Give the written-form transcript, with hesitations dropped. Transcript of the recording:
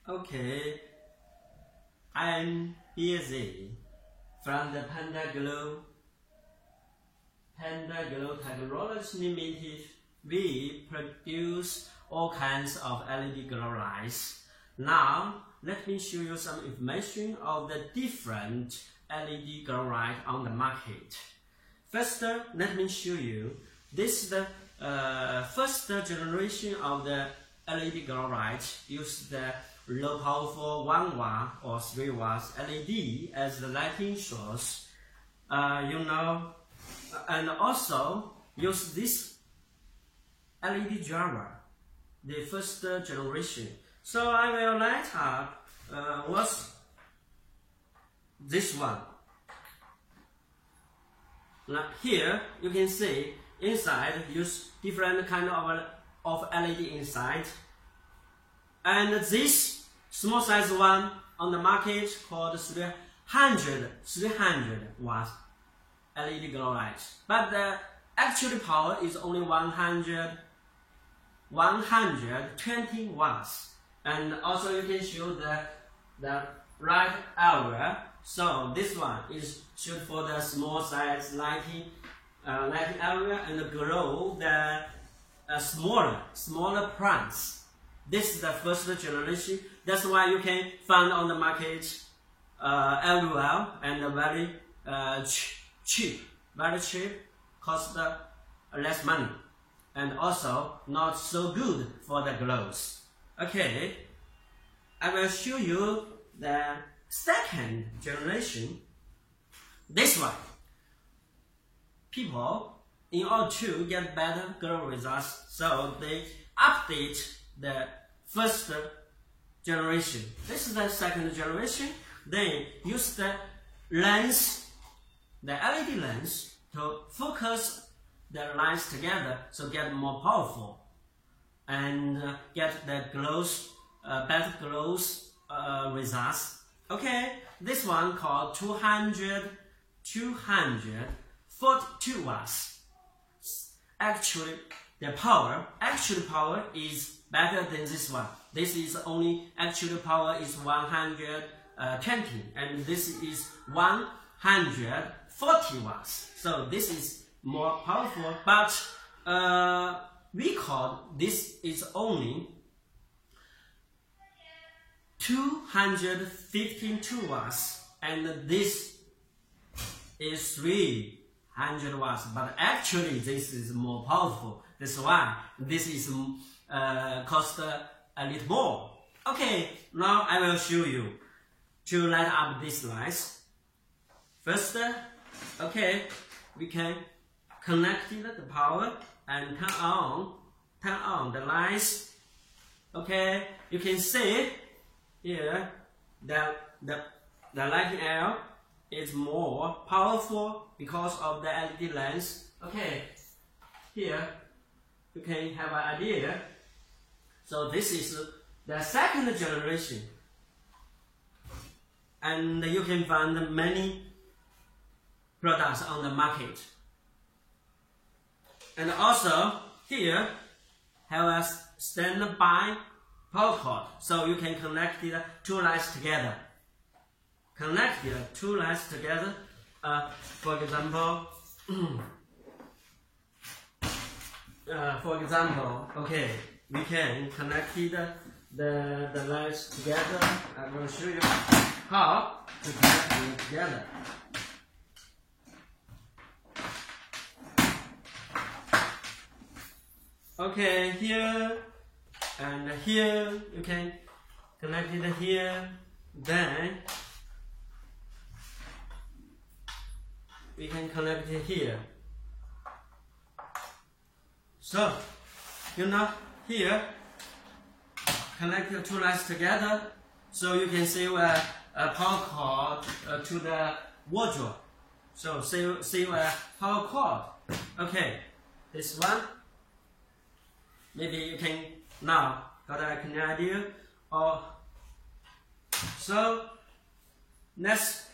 Okay, I'm Izzy from the PandaGlow Technology Limited. We produce all kinds of LED glow lights. Now, let me show you some information of the different LED glow light on the market. First, let me show you. This is the first generation of the LED glow light. Use the low powerful 1 watt or 3 watts LED as the lighting source. And also use this LED driver, the first generation. So I will light up what's this one. Now here you can see inside use different kind of LED inside. And this small size one on the market called 300 watt LED glow light. But the actual power is only 120 watts. And also you can show the right area. So this one is shoot for the small size lighting area and grow the smaller plants. This is the first generation. That's why you can find on the market everywhere and very cheap, cost less money, and also not so good for the glows. Okay, I will show you the second generation. This one. People, in order to get better glow results, so they update the first generation. This is the second generation. They use the lens, the LED lens, to focus the lights together, so get more powerful and get the glows, better glows results. Okay, this one called 242 watts. Actually, the actual power is better than this one. This is only actual power is 120, and this is 140 watts. So this is more powerful, but we call this is only 252 watts, and this is 300 watts. But actually, this is more powerful. That's why this is cost a little more. Okay, now I will show you to light up these lights. First, okay, we can connect the power and turn on the lights. Okay, you can see here that the lighting area is more powerful because of the LED lens. Okay, here you can have an idea. So this is the second generation, and you can find many products on the market. And also here have a standby power cord, so you can connect the two lights together. Connect the two lights together. For example, okay, we can connect the lights together. I will show you how to connect them together. Okay, here and here you can connect it here. Then we can connect it here. So, here, connect the two lights together, so you can save a power cord to the wardrobe. So, save a power cord. Okay, this one, maybe you can now got an idea. So, next.